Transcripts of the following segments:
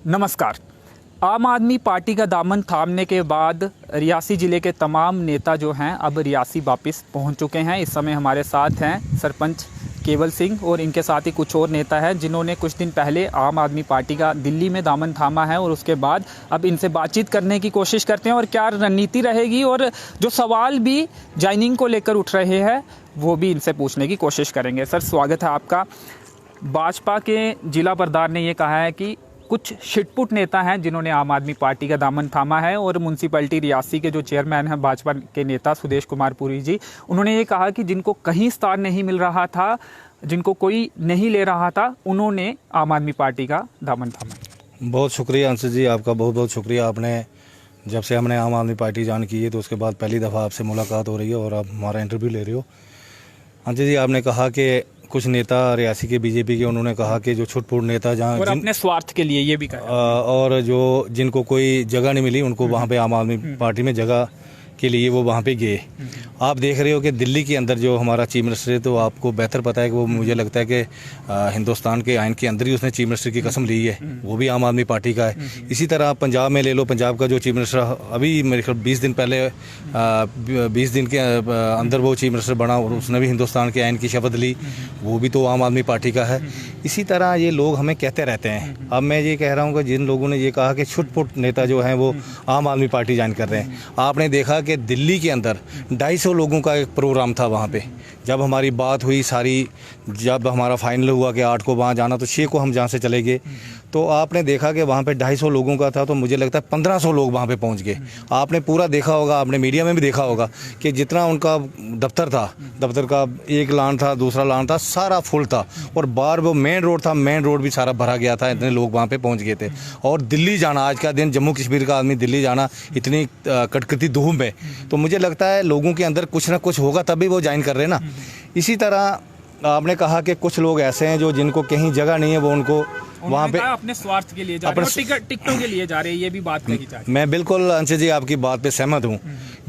नमस्कार। आम आदमी पार्टी का दामन थामने के बाद रियासी ज़िले के तमाम नेता जो हैं अब रियासी वापस पहुंच चुके हैं। इस समय हमारे साथ हैं सरपंच केवल सिंह और इनके साथ ही कुछ और नेता हैं जिन्होंने कुछ दिन पहले आम आदमी पार्टी का दिल्ली में दामन थामा है और उसके बाद अब इनसे बातचीत करने की कोशिश करते हैं और क्या रणनीति रहेगी और जो सवाल भी ज्वाइनिंग को लेकर उठ रहे हैं वो भी इनसे पूछने की कोशिश करेंगे। सर, स्वागत है आपका। भाजपा के जिला प्रधान ने ये कहा है कि कुछ छिटपुट नेता हैं जिन्होंने आम आदमी पार्टी का दामन थामा है और म्यूनसिपैलिटी रियासी के जो चेयरमैन हैं भाजपा के नेता सुदेश कुमार पुरी जी, उन्होंने ये कहा कि जिनको कहीं स्थान नहीं मिल रहा था, जिनको कोई नहीं ले रहा था, उन्होंने आम आदमी पार्टी का दामन थामा। बहुत शुक्रिया अंशु जी, आपका बहुत बहुत शुक्रिया। आपने जब से हमने आम आदमी पार्टी ज्वाइन की है तो उसके बाद पहली दफ़ा आपसे मुलाकात हो रही है और आप हमारा इंटरव्यू ले रहे हो। अंशु जी, आपने कहा कि कुछ नेता रियासी के बीजेपी के, उन्होंने कहा कि जो छुटपुट नेता जहाँ और अपने स्वार्थ के लिए ये भी कहा और जो जिनको कोई जगह नहीं मिली उनको वहाँ पे आम आदमी पार्टी में जगह के लिए वो वहाँ पे गए। आप देख रहे हो कि दिल्ली के अंदर जो हमारा चीफ मिनिस्टर है, तो आपको बेहतर पता है कि वो, मुझे लगता है कि हिंदुस्तान के आइन के अंदर ही उसने चीफ मिनिस्टर की कसम ली है, वो भी आम आदमी पार्टी का है। इसी तरह आप पंजाब में ले लो, पंजाब का जो चीफ मिनिस्टर अभी मेरे ख्याल 20 दिन पहले 20 दिन के अंदर वो चीफ मिनिस्टर बना और उसने भी हिंदुस्तान के आइन की शपथ ली, वो भी तो आम आदमी पार्टी का है। इसी तरह ये लोग हमें कहते रहते हैं। अब मैं ये कह रहा हूँ कि जिन लोगों ने ये कहा कि छुटपुट नेता जो हैं वो आम आदमी पार्टी ज्वाइन कर रहे हैं, आपने देखा कि दिल्ली के अंदर 250 लोगों का एक प्रोग्राम था वहाँ पे। जब हमारी बात हुई सारी, जब हमारा फाइनल हुआ कि 8 को वहाँ जाना तो 6 को हम जहाँ से चले गए, तो आपने देखा कि वहाँ पे 250 लोगों का था, तो मुझे लगता है 1500 लोग वहाँ पे पहुँच गए। आपने पूरा देखा होगा, आपने मीडिया में भी देखा होगा कि जितना उनका दफ्तर था, दफ्तर का एक लान था, दूसरा लान था, सारा फुल था और बाहर वो मेन रोड था, मेन रोड भी सारा भरा गया था, इतने लोग वहाँ पे पहुँच गए थे। और दिल्ली जाना, आज का दिन जम्मू कश्मीर का आदमी दिल्ली जाना इतनी कटकटी धूप में, तो मुझे लगता है लोगों के अंदर कुछ ना कुछ होगा तभी वो ज्वाइन कर रहे हैं ना। इसी तरह आपने कहा कि कुछ लोग ऐसे हैं जो जिनको कहीं जगह नहीं है, वो उनको वहाँ पे अपने स्वार्थ के लिए जा रहे हैं, टिकटों के लिए जा रहे हैं, ये भी बात कही जा रही है। मैं बिल्कुल अंशु जी आपकी बात पे सहमत हूँ।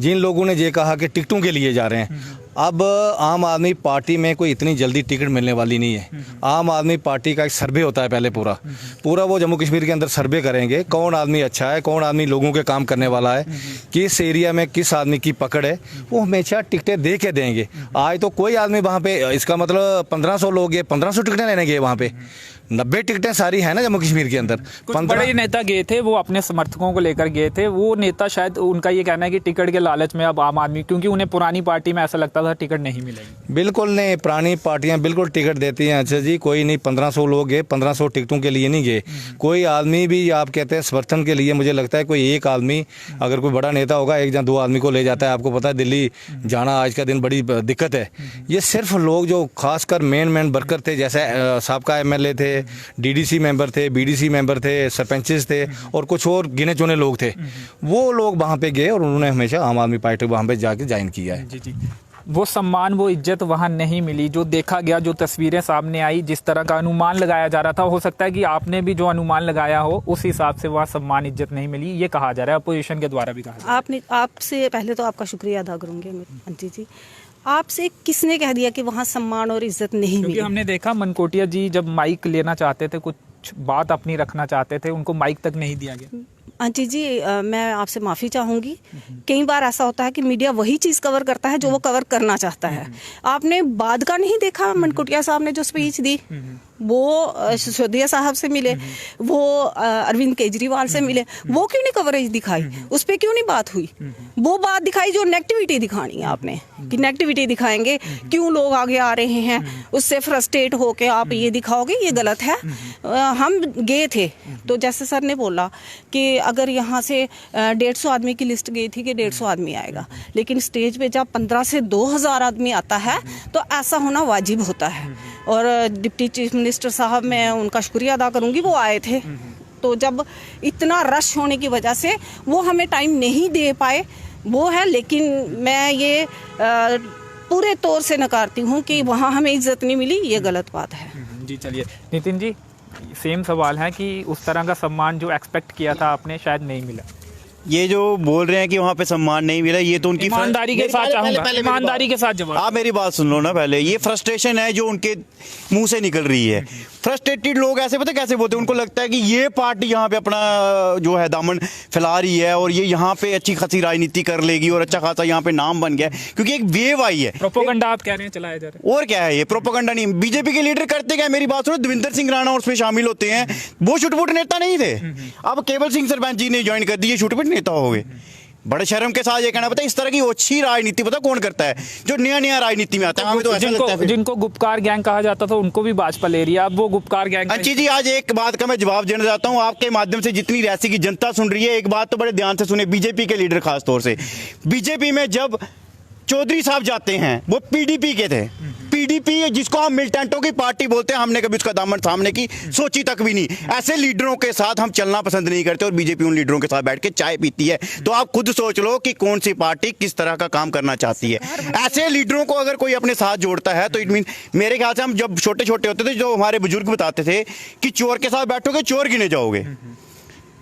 जिन लोगों ने ये कहा कि टिकटों के लिए जा रहे हैं, अब आम आदमी पार्टी में कोई इतनी जल्दी टिकट मिलने वाली नहीं है। आम आदमी पार्टी का एक सर्वे होता है पहले, पूरा वो जम्मू कश्मीर के अंदर सर्वे करेंगे, कौन आदमी अच्छा है, कौन आदमी लोगों के काम करने वाला है, किस एरिया में किस आदमी की पकड़ है, वो हमेशा टिकटें दे के देंगे। आज तो कोई आदमी वहाँ पे, इसका मतलब 1500 लोग गए, 1500 टिकटें लेने गए वहाँ पे, 90 टिकटें सारी है ना जम्मू कश्मीर के अंदर। कुछ बड़े नेता गए थे, वो अपने समर्थकों को लेकर गए थे। वो नेता शायद, उनका ये कहना है कि टिकट के लालच में अब आम आदमी, क्योंकि उन्हें पुरानी पार्टी में ऐसा लगता था टिकट नहीं मिलेगी। बिल्कुल नहीं, पुरानी पार्टियां बिल्कुल टिकट देती हैं। अच्छा जी, कोई नहीं, 1500 लोग गए, 1500 टिकटों के लिए नहीं गए। कोई आदमी भी आप कहते हैं समर्थन के लिए, मुझे लगता है कोई एक आदमी, अगर कोई बड़ा नेता होगा, एक या 2 आदमी को ले जाता है। आपको पता है दिल्ली जाना आज का दिन बड़ी दिक्कत है। ये सिर्फ लोग जो खासकर मेन वर्कर थे, जैसे साबका MLA थे, DDC मेंबर थे, BDC मेंबर थे, सरपंचेस थे और कुछ और गिने चुने लोग थे, वो लोग वहाँ पे गए और उन्होंने हमेशा आम आदमी पार्टी वहाँ पे जाके ज्वाइन किया है। जी। वो सम्मान, वो इज्जत वहाँ नहीं मिली जो देखा गया, जो तस्वीरें सामने आई, जिस तरह का अनुमान लगाया जा रहा था। हो सकता है कि आपने भी जो अनुमान लगाया हो उस हिसाब से वहाँ सम्मान, इज्जत नहीं मिली, ये कहा जा रहा है, अपोजिशन के द्वारा भी कहा जा रहा है। आपसे पहले तो आपका शुक्रिया अदा करूँगी आंटी जी। आपसे किसने कह दिया कि वहाँ सम्मान और इज्जत नहीं मिली? हमने देखा मनकोटिया जी जब माइक लेना चाहते थे, कुछ बात अपनी रखना चाहते थे, उनको माइक तक नहीं दिया गया। आंटी जी, मैं आपसे माफ़ी चाहूँगी। कई बार ऐसा होता है कि मीडिया वही चीज़ कवर करता है जो वो कवर करना चाहता है। आपने बाद का नहीं देखा, मनकोटिया साहब ने जो स्पीच दी, वो सिसोदिया साहब से मिले, वो अरविंद केजरीवाल से मिले, वो क्यों नहीं कवरेज दिखाई, उस पर क्यों नहीं बात हुई? वो बात दिखाई जो नेगेटिविटी दिखानी है आपने, कि नेगेटिविटी दिखाएंगे, क्यों लोग आगे आ रहे हैं, उससे फ्रस्ट्रेट होके आप ये दिखाओगे, ये गलत है। हम गए थे तो जैसे सर ने बोला कि अगर यहाँ से 150 आदमी की लिस्ट गई थी कि 150 आदमी आएगा, लेकिन स्टेज पे जब 15 से 2000 आदमी आता है तो ऐसा होना वाजिब होता है। और डिप्टी चीफ मिनिस्टर साहब, मैं उनका शुक्रिया अदा करूँगी, वो आए थे। तो जब इतना रश होने की वजह से वो हमें टाइम नहीं दे पाए, वो है। लेकिन मैं ये पूरे तौर से नकारती हूँ कि वहाँ हमें इज्जत नहीं मिली, ये गलत बात है। जी चलिए, नितिन जी, सेम सवाल है कि उस तरह का सम्मान जो एक्सपेक्ट किया था आपने शायद नहीं मिला। ये जो बोल रहे हैं कि वहाँ पे सम्मान नहीं मिला, ये तो उनकी ईमानदारी के साथ चाहूंगा, ईमानदारी के साथ जवाब। आप मेरी बात सुन लो ना पहले। ये फ्रस्ट्रेशन है जो उनके मुंह से निकल रही है। फ्रस्ट्रेटेड लोग ऐसे पता कैसे बोलते हैं, उनको लगता है कि ये पार्टी यहाँ पे अपना जो है दामन फैला रही है और ये यहाँ पे अच्छी खासी राजनीति कर लेगी और अच्छा खासा यहाँ पे नाम बन गया है, क्योंकि एक वेव आई है। प्रोपोगंडा आप कह रहे हैं चलाया जा रहा है। और क्या है ये प्रोपोगंडा? नहीं, बीजेपी के लीडर करते क्या? मेरी बात सुनो, देवेंद्र सिंह राणा और उसमें शामिल होते हैं, वो छुटपुट नेता नहीं थे। अब केवल सिंह सरपंच जी ने ज्वाइन कर दी, ये छुटपुट नेता हो गए। बड़े शर्म के साथ ये कहना पता, इस तरह की अच्छी राजनीति पता कौन करता है? जो नया नया राजनीति में आता है। हमें तो ऐसा लगता है जिनको गुपकार गैंग कहा जाता था उनको भी भाजपा ले रही है, अब वो गुपकार गैंग। अंची जी, आज एक बात का मैं जवाब देना चाहता हूं आपके माध्यम से, जितनी रियासी की जनता सुन रही है। एक बात तो बड़े ध्यान से सुने, बीजेपी के लीडर खास तौर से। बीजेपी में जब चौधरी साहब जाते हैं, वो पीडीपी के थे। पीडीपी जिसको हम मिलिटेंटों की पार्टी बोलते हैं, हमने कभी उसका दामन थामने की सोची तक भी नहीं। ऐसे लीडरों के साथ हम चलना पसंद नहीं करते और बीजेपी उन लीडरों के साथ बैठ के चाय पीती है। तो आप खुद सोच लो कि कौन सी पार्टी किस तरह का काम करना चाहती है। ऐसे लीडरों को अगर कोई अपने साथ जोड़ता है तो इट मीन, मेरे ख्याल से हम जब छोटे छोटे होते थे, जो हमारे बुजुर्ग बताते थे कि चोर के साथ बैठोगे चोर गिने जाओगे,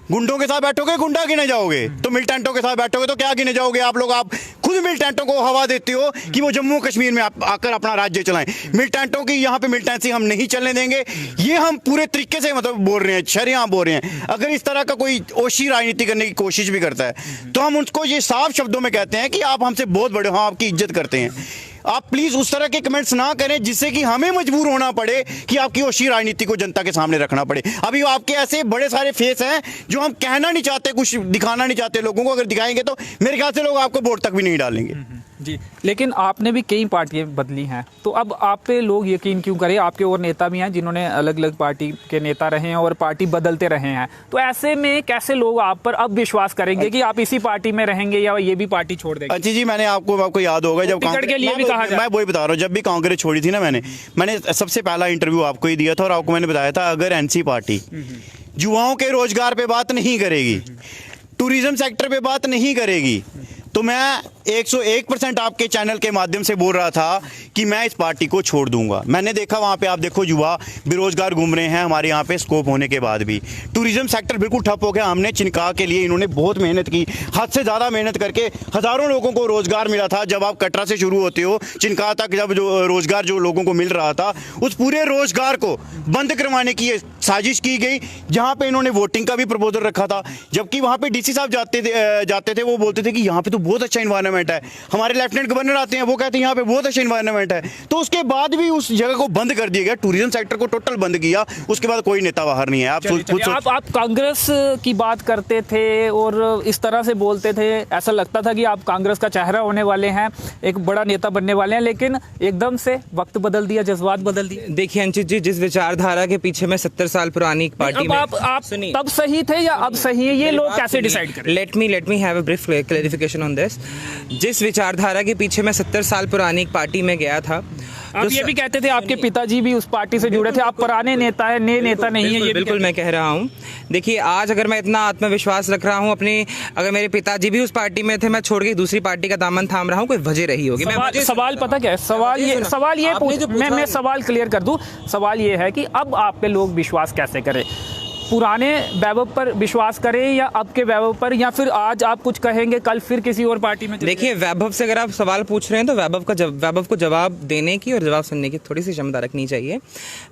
गुंडों के साथ बैठोगे गुंडा गिने जाओगे, तो मिलिटेंटों के साथ बैठोगे तो क्या गिने जाओगे आप लोग? आप खुद मिलिटेंटों को हवा देते हो कि वो जम्मू कश्मीर में आकर अपना राज्य चलाएं। मिलिटेंटों की यहाँ पे मिलिटेंसी हम नहीं चलने देंगे, ये हम पूरे तरीके से मतलब बोल रहे हैं, शरेआम बोल रहे हैं। अगर इस तरह का कोई ओशी राजनीति करने की कोशिश भी करता है तो हम उसको ये साफ शब्दों में कहते हैं कि आप हमसे बहुत बड़े हो, आपकी इज्जत करते हैं। आप प्लीज उस तरह के कमेंट्स ना करें जिससे कि हमें मजबूर होना पड़े कि आपकी ओशी राजनीति को जनता के सामने रखना पड़े। अभी आपके ऐसे बड़े सारे फेस हैं जो हम कहना नहीं चाहते, कुछ दिखाना नहीं चाहते लोगों को। अगर दिखाएंगे तो मेरे ख्याल से लोग आपको वोट तक भी नहीं डालेंगे। जी, लेकिन आपने भी कई पार्टियां बदली हैं, तो अब आप पे लोग यकीन क्यों करें? आपके और नेता भी हैं जिन्होंने अलग अलग पार्टी के नेता रहे हैं और पार्टी बदलते रहे हैं, तो ऐसे में कैसे लोग आप पर अब विश्वास करेंगे कि आप इसी पार्टी में रहेंगे या ये भी पार्टी छोड़ देंगे? अच्छा जी, मैंने आपको याद होगा जब टिकट के लिए भी कहा मैं वही बता रहा हूँ, जब भी कांग्रेस छोड़ी थी ना, मैंने सबसे पहला इंटरव्यू आपको ही दिया था और आपको मैंने बताया था, अगर एनसी पार्टी युवाओं के रोजगार पे बात नहीं करेगी, टूरिज्म सेक्टर पे बात नहीं करेगी, तो मैं 101% आपके चैनल के माध्यम से बोल रहा था कि मैं इस पार्टी को छोड़ दूंगा। मैंने देखा वहाँ पे, आप देखो युवा बेरोजगार घूम रहे हैं हमारे यहाँ पे स्कोप होने के बाद भी। टूरिज्म सेक्टर बिल्कुल ठप हो गया। हमने चिनका के लिए इन्होंने बहुत मेहनत की, हद से ज़्यादा मेहनत करके हज़ारों लोगों को रोजगार मिला था। जब आप कटरा से शुरू होते हो, चिनका तक जब जो रोजगार जो लोगों को मिल रहा था, उस पूरे रोजगार को बंद करवाने की साजिश की गई, जहाँ पे इन्होंने वोटिंग का भी प्रपोजल रखा था। जबकि वहाँ पे डीसी साहब जाते थे, वो बोलते थे कि यहाँ पे तो बहुत अच्छा इन्वायरमेंट है। हमारे लेफ्टिनेंट गवर्नर आते हैं, वो कहते हैं यहाँ पे बहुत अच्छा इन्वायरमेंट है। तो उसके बाद भी उस जगह को बंद कर दिया गया, टूरिज्म सेक्टर को टोटल बंद किया। उसके बाद कोई नेता बाहर नहीं है। आप कांग्रेस की बात करते थे और इस तरह से बोलते थे, ऐसा लगता था कि आप कांग्रेस का चेहरा होने वाले हैं, एक बड़ा नेता बनने वाले हैं, लेकिन एकदम से वक्त बदल दिया, जज्बात बदल दिए। देखिए अंचित जी, जिस विचारधारा के पीछे मैं 70 साल पुरानी पार्टी में, आप तब सही थे या अब सही है, ये लोग कैसे डिसाइड करें? Let me have a brief clarification on this. जिस विचारधारा के पीछे मैं 70 साल पुरानी एक पार्टी में गया था, आप ये भी कहते थे आपके पिताजी भी उस पार्टी से जुड़े थे, आप पुराने नेता है, नए नेता नहीं है, ये बिल्कुल मैं कह रहा हूँ। देखिए आज अगर मैं इतना आत्मविश्वास रख रहा हूँ अपनी, अगर मेरे पिताजी भी उस पार्टी में थे, मैं छोड़ के दूसरी पार्टी का दामन थाम रहा हूँ, कोई वजह रही होगी। सवाल पता क्या है? मैं सवाल क्लियर कर दूं। सवाल ये है कि अब आप पे लोग विश्वास कैसे करें? पुराने वैभव पर विश्वास करें या अब के वैभव पर, या फिर आज आप कुछ कहेंगे कल फिर किसी और पार्टी में? देखिए वैभव से अगर आप सवाल पूछ रहे हैं तो वैभव को जवाब देने की और जवाब सुनने की थोड़ी सी क्षमता रखनी चाहिए।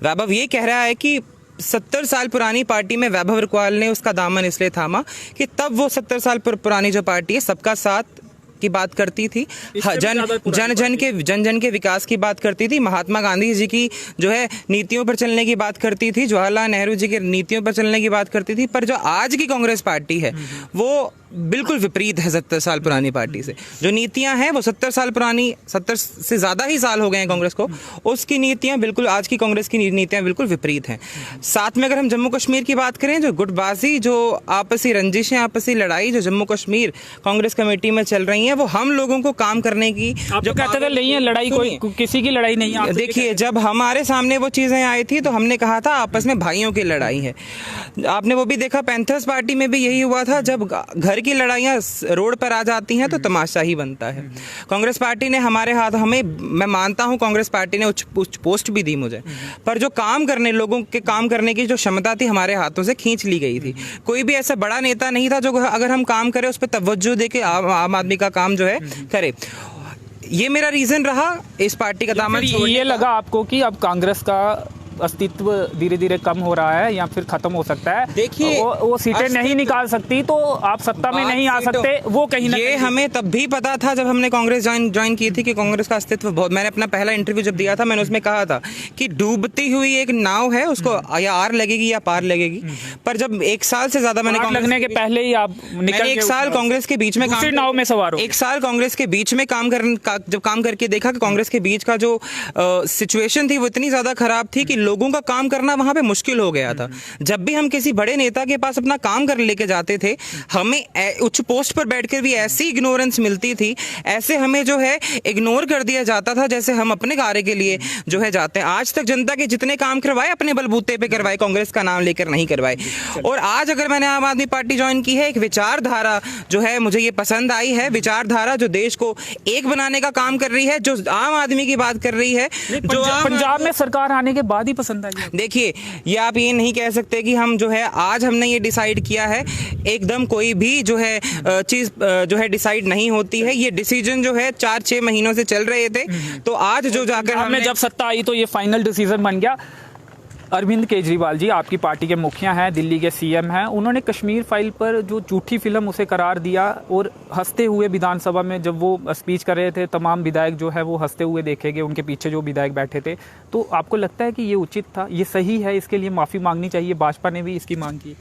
वैभव ये कह रहा है कि 70 साल पुरानी पार्टी में वैभव रखवाल ने उसका दामन इसलिए थामा कि तब वो 70 साल पुरानी जो पार्टी है सबका साथ की बात करती थी, जन के विकास की बात करती थी, महात्मा गांधी जी की जो है नीतियों पर चलने की बात करती थी, जवाहरलाल नेहरू जी की नीतियों पर चलने की बात करती थी। पर जो आज की कांग्रेस पार्टी है वो बिल्कुल विपरीत है 70 साल पुरानी पार्टी से। जो नीतियां हैं वो 70 साल पुरानी, 70 से ज़्यादा ही साल हो गए हैं कांग्रेस को, उसकी नीतियां बिल्कुल आज की कांग्रेस की नीतियां बिल्कुल विपरीत हैं। साथ में अगर हम जम्मू कश्मीर की बात करें, जो गुटबाजी, जो आपसी रंजिशें, आपसी लड़ाई जो जम्मू कश्मीर कांग्रेस कमेटी में चल रही हैं, वो हम लोगों को काम करने की, जो कहते थे नहीं है लड़ाई, कोई किसी की लड़ाई नहीं है। देखिए जब हमारे सामने वो चीज़ें आई थी तो हमने कहा था आपस में भाइयों की लड़ाई है। आपने वो भी देखा, पैंथर्स पार्टी में भी यही हुआ था, जब घर घर की लड़ाइयाँ रोड पर आ जाती हैं तो तमाशा ही बनता है। कांग्रेस पार्टी ने हमारे हाथ, हमें, मैं मानता हूँ कांग्रेस पार्टी ने उच्च पोस्ट भी दी मुझे, पर जो काम करने, लोगों के काम करने की जो क्षमता थी हमारे हाथों से खींच ली गई थी। कोई भी ऐसा बड़ा नेता नहीं था जो अगर हम काम करें उस पर तवज्जो दे के आम आदमी का काम जो है करे। ये मेरा रीजन रहा इस पार्टी का दामन छोड़ने ये का। लगा आपको कि अब कांग्रेस का अस्तित्व धीरे धीरे कम हो रहा है या फिर खत्म हो सकता है? देखिए, वो सीटें नहीं निकाल सकती तो आप सत्ता में नहीं आ सकते, वो कहीं ना ये हमें तब भी पता था जब हमने कांग्रेस ज्वाइन की थी कि कांग्रेस का अस्तित्व बहुत, मैंने अपना पहला इंटरव्यू जब दिया था मैंने उसमें कहा था कि डूबती हुई एक नाव है, उसको या आर लगेगी या पार लगेगी। पर जब 1 साल से ज्यादा मैंने आग लगने के पहले ही आप निकल 1 साल कांग्रेस के बीच में दूसरी नाव में सवार हो। 1 साल कांग्रेस के बीच में जब काम करके देखा कि कांग्रेस के बीच का जो सिचुएशन थी वो इतनी ज्यादा खराब थी कि लोगों का काम करना वहां पे मुश्किल हो गया था। जब भी हम किसी बड़े नेता के पास अपना काम कर लेके जाते थे, हमें उच्च पोस्ट पर बैठकर भी ऐसी इग्नोरेंस मिलती थी, ऐसे हमें जो है इग्नोर कर दिया जाता था जैसे हम अपने कार्य के लिए जो है जाते हैं। आज तक जनता के जितने काम करवाए अपने बलबूते पे करवाए, कांग्रेस का नाम लेकर नहीं करवाए। और आज अगर मैंने आम आदमी पार्टी ज्वाइन की है, एक विचारधारा जो है मुझे ये पसंद आई है, विचारधारा जो देश को एक बनाने का काम कर रही है, जो आम आदमी की बात कर रही है, जो पंजाब में सरकार आने के बाद ही पसंद आई। देखिए, ये आप ये नहीं कह सकते कि हम जो है आज हमने ये डिसाइड किया है, एकदम कोई भी जो है चीज जो है डिसाइड नहीं होती है। ये डिसीजन जो है 4-6 महीनों से चल रहे थे, तो आज जो जाकर हमने जब सत्ता आई तो ये फाइनल डिसीजन बन गया। अरविंद केजरीवाल जी आपकी पार्टी के मुखिया हैं, दिल्ली के सीएम हैं, उन्होंने कश्मीर फाइल पर जो झूठी फिल्म उसे करार दिया और हंसते हुए विधानसभा में जब वो स्पीच कर रहे थे, तमाम विधायक जो है वो हंसते हुए देखे गए, उनके पीछे जो विधायक बैठे थे। तो आपको लगता है कि ये उचित था, ये सही है, इसके लिए माफ़ी मांगनी चाहिए? भाजपा ने भी इसकी मांग की।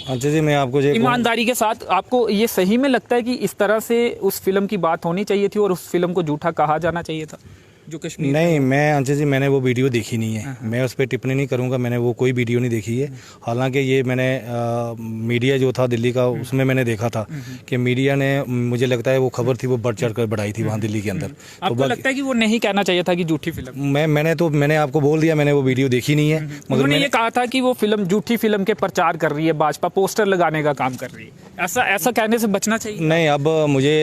अच्छा जी, मैं आपको ईमानदारी के साथ आपको ये सही में लगता है कि इस तरह से उस फिल्म की बात होनी चाहिए थी और उस फिल्म को झूठा कहा जाना चाहिए था जो कश्मीर? नहीं, मैं अंशु जी मैंने वो वीडियो देखी नहीं है, मैं उस पर टिप्पणी नहीं करूंगा। मैंने वो कोई वीडियो नहीं देखी है। हालांकि ये मैंने मीडिया जो था दिल्ली का, उसमें मैंने देखा था कि मीडिया ने, मुझे लगता है वो खबर थी वो बढ़ चढ़ कर बढ़ाई थी वहाँ दिल्ली के अंदर। आपको लगता है कि वो नहीं कहना चाहिए था कि झूठी फिल्म? मैंने आपको बोल दिया, मैंने वो वीडियो देखी नहीं है। मगर मैंने ये कहा था कि वो फिल्म झूठी फिल्म के प्रचार कर रही है, भाजपा पोस्टर लगाने का काम कर रही है, ऐसा कहने से बचना चाहिए। नहीं, अब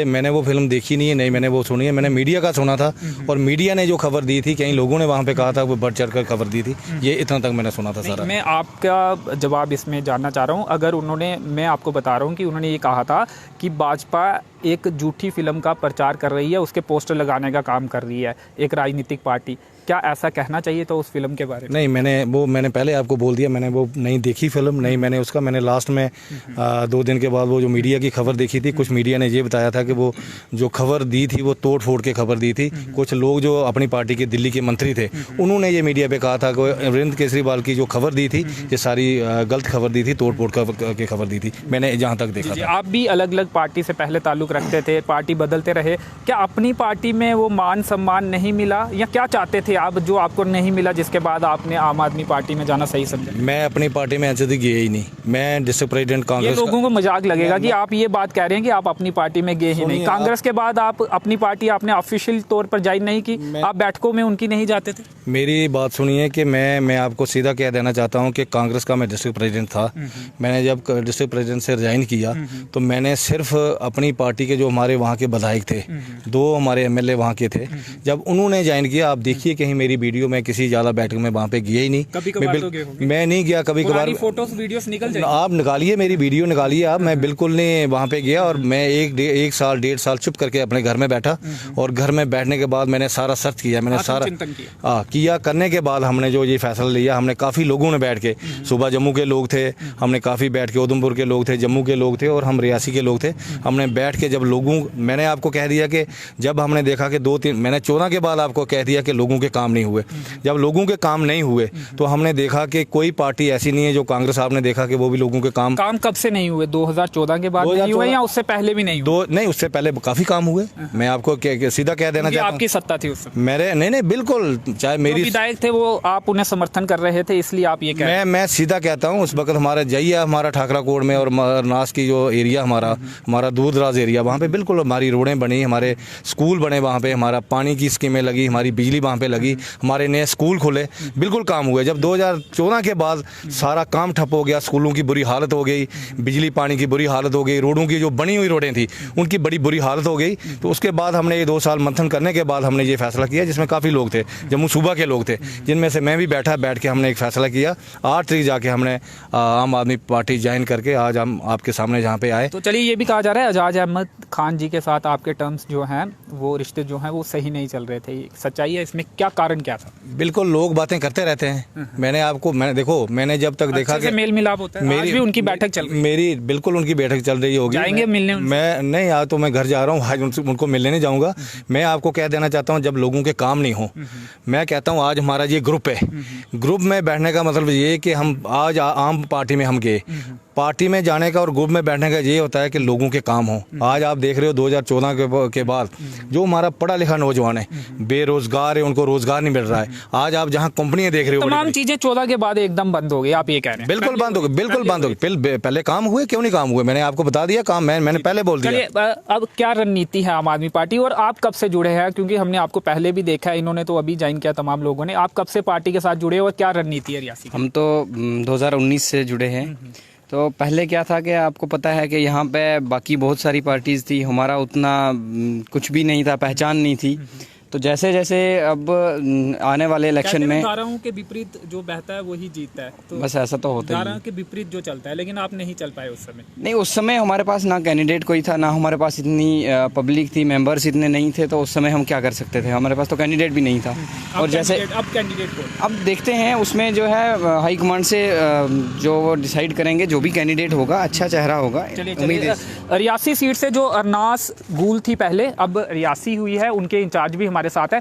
मैंने वो फिल्म देखी नहीं है, नहीं मैंने वो सुनी है, मैंने मीडिया का सुना था और मीडिया ने जो खबर दी थी, कई लोगों ने वहाँ पे कहा था वो बढ़ चढ़ कर खबर दी थी, ये इतना तक मैंने सुना था सारा। मैं आपका जवाब इसमें जानना चाह रहा हूँ। अगर मैं आपको बता रहा हूँ कि उन्होंने ये कहा था कि भाजपा एक झूठी फिल्म का प्रचार कर रही है, उसके पोस्टर लगाने का काम कर रही है एक राजनीतिक पार्टी, क्या ऐसा कहना चाहिए था उस फिल्म के बारे में? नहीं, मैंने पहले आपको बोल दिया, मैंने वो नहीं देखी फिल्म, नहीं मैंने लास्ट में 2 दिन के बाद वो जो मीडिया की खबर देखी थी। कुछ मीडिया ने ये बताया था कि वो जो खबर दी थी वो तोड़ फोड़ के खबर दी थी। कुछ लोग जो अपनी पार्टी के दिल्ली के मंत्री थे, उन्होंने ये मीडिया पे कहा था कि अरविंद केजरीवाल की जो खबर दी थी ये सारी गलत खबर दी थी, तोड़ फोड़ के खबर दी थी, मैंने जहाँ तक देखा था। आप भी अलग अलग पार्टी से पहले ताल्लुक रखते थे, पार्टी बदलते रहे, क्या अपनी पार्टी में वो मान सम्मान नहीं मिला या क्या चाहते थे आप जो आपको नहीं मिला, जिसके बाद आपने आम आदमी पार्टी में जाना सही समझा? मैं अपनी पार्टी में ऐसे गया ही नहीं, मैं डिस्ट्रिक्ट प्रेसिडेंट कांग्रेस। ये लोगों को मजाक लगेगा कि आप ये बात कह रहे हैं कि आप अपनी पार्टी में गए ही नहीं। कांग्रेस के बाद आप अपनी पार्टी आपने ऑफिशियल तौर पर ज्वाइन नहीं की, आप बैठकों में उनकी नहीं जाते थे? मेरी बात सुनिए कि मैं आपको सीधा कह देना चाहता हूं कि कांग्रेस का मैं डिस्ट्रिक्ट प्रेसिडेंट था। मैंने जब डिस्ट्रिक्ट प्रेसिडेंट से रिजाइन किया तो मैंने सिर्फ अपनी पार्टी के जो हमारे वहाँ के विधायक थे, 2 हमारे एमएलए वहाँ के थे, जब उन्होंने ज्वाइन किया, आप देखिए कहीं मेरी वीडियो में किसी ज़्यादा बैठक में वहाँ पे गया ही नहीं। मैं नहीं गया, कभी कभार फोटोज वीडियोस निकल जाए, आप निकालिए मेरी वीडियो निकालिए आप, मैं बिल्कुल नहीं वहाँ पे गया। और मैं 1-1.5 साल चुप करके अपने घर में बैठा और घर में बैठने के बाद मैंने सारा सर्च किया, मैंने सारा किया। करने के बाद हमने जो ये फैसला लिया, हमने काफ़ी लोगों ने बैठ के, सुबह जम्मू के लोग थे, हमने काफ़ी बैठ के, उधमपुर के लोग थे, जम्मू के लोग थे और हम रियासी के लोग थे, हमने बैठ के जब मैंने आपको कह दिया कि जब हमने देखा कि 2-3, मैंने 14 के बाद आपको कह दिया कि लोगों के काम नहीं हुए। जब लोगों के काम नहीं हुए तो हमने देखा कि कोई पार्टी ऐसी नहीं है जो कांग्रेस, आपने देखा कि वो भी लोगों के काम कब से नहीं हुए? 2014 के बाद नहीं हुए या उससे पहले भी नहीं हुए? नहीं, उससे पहले काफी काम हुए। मैं आपको सीधा कह देना चाहता हूं, आपकी सत्ता थी उस समय। मेरे नहीं बिल्कुल, चाहे मेरी विधायक थे वो, आप उन्हें समर्थन कर रहे थे, इसलिए आप ये कह मैं सीधा कहता हूँ, उस वक्त हमारा जइया, हमारा ठाकरा कोट में और नास की जो एरिया हमारा दूर दराज एरिया, वहाँ पे बिल्कुल हमारी रोडें बनी, हमारे स्कूल बने, वहाँ पे हमारा पानी की स्कीमें लगी, हमारी बिजली वहाँ पे लगी। लगी, हमारे नए स्कूल खुले, बिल्कुल काम हुए। जब 2014 के बाद सारा काम ठप हो गया, स्कूलों की बुरी हालत हो गई, बिजली पानी की बुरी हालत हो गई, रोडों की जो बनी हुई रोडें थी उनकी बड़ी बुरी हालत हो गई। तो उसके बाद हमने ये 2 साल मंथन करने के बाद हमने ये फैसला किया, जिसमें काफ़ी लोग थे, जम्मू सूबा के लोग थे, जिनमें से मैं भी बैठ के हमने एक फैसला किया। 8 तारीख जाके हमने आम आदमी पार्टी ज्वाइन करके आज हम आपके सामने जहाँ पे आए। तो चलिए, ये भी कहा जा रहा है एजाज अहमद खान जी के साथ आपके टर्म्स जो हैं, वो रिश्ते जो हैं वो सही नहीं चल रहे थे, सच्चाई है इसमें? क्या कारण क्या था? बिल्कुल, लोग बातें करते रहते हैं। मैंने जब तक देखा कि मेल मिलाप होता है, आज भी उनकी बैठक चल रही है। मेरी बिल्कुल उनकी बैठक चल रही होगी। जाएंगे मिलने उनसे? मैं नहीं, आज तो मैं घर जा रहा हूँ, आज उनको मिलने नहीं जाऊँगा। मैं आपको कह देना चाहता हूँ, जब लोगों के काम नहीं हो, मैं कहता हूँ आज हमारा ये ग्रुप है, ग्रुप में बैठने का मतलब ये है कि हम आज आम पार्टी में हम गए, पार्टी में जाने का और ग्रुप में बैठने का ये होता है कि लोगों के काम हो। आज आप देख रहे हो 2014 के बाद जो हमारा पढ़ा लिखा नौजवान है बेरोजगार है, उनको रोजगार नहीं मिल रहा है। आज आप जहां कंपनियां देख रहे हो, तमाम चीजें 14 के बाद एकदम बंद हो गई, आप ये कह रहे हैं? बिल्कुल बंद हो गई, बिल्कुल बंद हो गई। पहले काम हुए, क्यों नहीं काम हुए? मैंने आपको बता दिया काम, मैंने पहले बोल दिया। चलिए, अब क्या रणनीति है आम आदमी पार्टी, और आप कब से जुड़े हैं? क्योंकि हमने आपको पहले भी देखा है, इन्होंने तो अभी ज्वाइन किया तमाम लोगों ने। आप कब से पार्टी के साथ जुड़े और क्या रणनीति है रियासी? हम तो 2019 से जुड़े हैं। तो पहले क्या था कि आपको पता है कि यहाँ पे बाकी बहुत सारी पार्टीज़ थी, हमारा उतना कुछ भी नहीं था, पहचान नहीं थी। तो जैसे जैसे अब आने वाले इलेक्शन में धाराओं के विपरीत जो बहता है वही जीतता है, तो बस ऐसा तो होता ही धाराओं के विपरीत जो चलता है, लेकिन आप नहीं चल पाए उस समय। नहीं, उस समय हमारे पास ना कैंडिडेट कोई था, ना हमारे पास इतनी पब्लिक थी, मेंबर्स इतने नहीं थे। तो उस समय हम क्या कर सकते थे, हमारे पास तो कैंडिडेट भी नहीं था। और जैसे अब कैंडिडेट को अब देखते हैं, उसमें जो है हाई कमांड से जो वो डिसाइड करेंगे, जो भी कैंडिडेट होगा अच्छा चेहरा होगा। उम्मीद है। रियासी सीट से जो अरनास गूल थी पहले, अब रियासी हुई है, उनके इंचार्ज भी हमारे साथ है।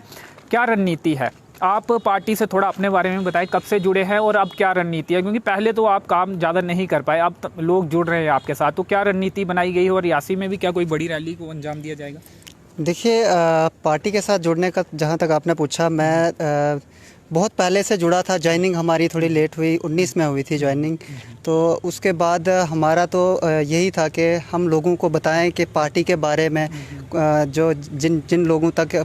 क्या रणनीति है? आप पार्टी से थोड़ा अपने बारे में बताएं, कब से जुड़े हैं और अब क्या रणनीति है? क्योंकि पहले तो आप काम ज़्यादा नहीं कर पाए, अब लोग जुड़ रहे हैं आपके साथ, तो क्या रणनीति बनाई गई है और रियासी में भी क्या कोई बड़ी रैली को अंजाम दिया जाएगा? देखिए, पार्टी के साथ जुड़ने का जहाँ तक आपने पूछा, मैं बहुत पहले से जुड़ा था। ज्वाइनिंग हमारी थोड़ी लेट हुई, 19 में हुई थी ज्वाइनिंग। तो उसके बाद हमारा तो यही था कि हम लोगों को बताएं कि पार्टी के बारे में, जो जिन लोगों तक,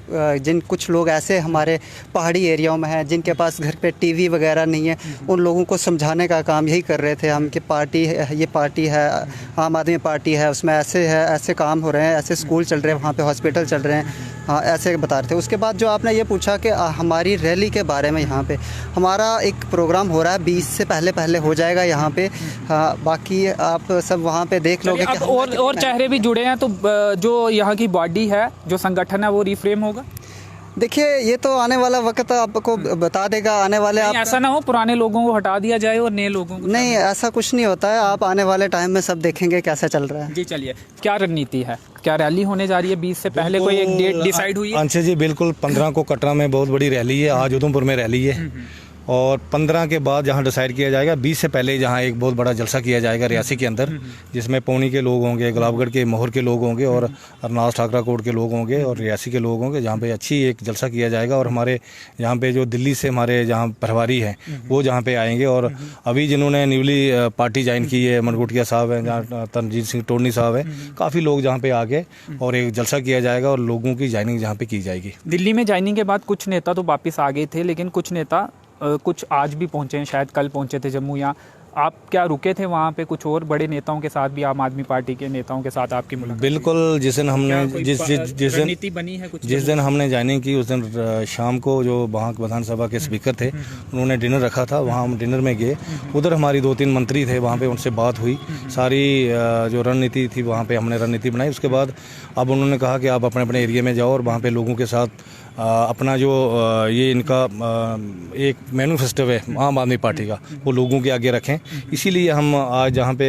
जिन कुछ लोग ऐसे हमारे पहाड़ी एरियाओं में हैं जिनके पास घर पे टीवी वगैरह नहीं है, उन लोगों को समझाने का काम यही कर रहे थे हम कि पार्टी है, ये पार्टी है, आम आदमी पार्टी है, उसमें ऐसे काम हो रहे हैं, ऐसे स्कूल चल रहे हैं, वहाँ पे हॉस्पिटल चल रहे हैं, हाँ ऐसे बता रहे थे। उसके बाद जो आपने ये पूछा कि हमारी रैली के बारे में, यहाँ पे हमारा एक प्रोग्राम हो रहा है, 20 से पहले हो जाएगा यहाँ पे। हाँ, बाकी आप सब वहाँ पे देख लोगे कि और चेहरे भी जुड़े हैं, तो जो यहाँ की बॉडी है, जो संगठन है, वो रिफ्रेम होगा। देखिए, ये तो आने वाला वक्त आपको बता देगा। आने वाले आप ऐसा ना हो पुराने लोगों को हटा दिया जाए और नए लोगों को। नहीं, ऐसा कुछ नहीं होता है। आप आने वाले टाइम में सब देखेंगे कैसा चल रहा है। जी चलिए, क्या रणनीति है? क्या रैली होने जा रही है? 20 से पहले कोई एक डेट डिसाइड हुई है? अंशु जी, बिल्कुल 15 को कटरा में बहुत बड़ी रैली है, आज उधमपुर में रैली है, और 15 के बाद जहां डिसाइड किया जाएगा, 20 से पहले जहां एक बहुत बड़ा जलसा किया जाएगा रियासी के अंदर, जिसमें पौनी के लोग होंगे, गुलाबगढ़ के मोहर के लोग होंगे, और अरनास ठाकरा कोट के लोग होंगे, और रियासी के लोग होंगे, जहां पे अच्छी एक जलसा किया जाएगा। और हमारे यहाँ पे जो दिल्ली से हमारे जहाँ प्रभारी हैं वो जहाँ पे आएंगे, और अभी जिन्होंने न्यूली पार्टी ज्वाइन की है, मनकोटिया साहब हैं, जहाँ तनजीत सिंह टोडनी साहब हैं, काफ़ी लोग जहाँ पे आके और एक जलसा किया जाएगा और लोगों की ज्वाइनिंग जहाँ पे की जाएगी। दिल्ली में ज्वाइनिंग के बाद कुछ नेता तो वापस आ गए थे, लेकिन कुछ नेता कुछ आज भी पहुंचे हैं, शायद कल पहुंचे थे जम्मू। या आप क्या रुके थे वहाँ पे? कुछ और बड़े नेताओं के साथ भी, आम आदमी पार्टी के नेताओं के साथ आपकी मुलाकात? बिल्कुल, जिस दिन हमने रणनीति बनी है कुछ? जिस दिन हमने ज्वाइनिंग की, उस दिन शाम को जो वहाँ विधानसभा के स्पीकर थे, उन्होंने डिनर रखा था, वहाँ हम डिनर में गए। उधर हमारी 2-3 मंत्री थे, वहाँ पे उनसे बात हुई, सारी जो रणनीति थी वहाँ पे हमने रणनीति बनाई। उसके बाद अब उन्होंने कहा कि आप अपने अपने एरिया में जाओ और वहाँ पे लोगों के साथ अपना जो ये इनका एक मैनिफेस्टो है आम आदमी पार्टी का, वो लोगों के आगे रखें। इसीलिए हम आज जहाँ पे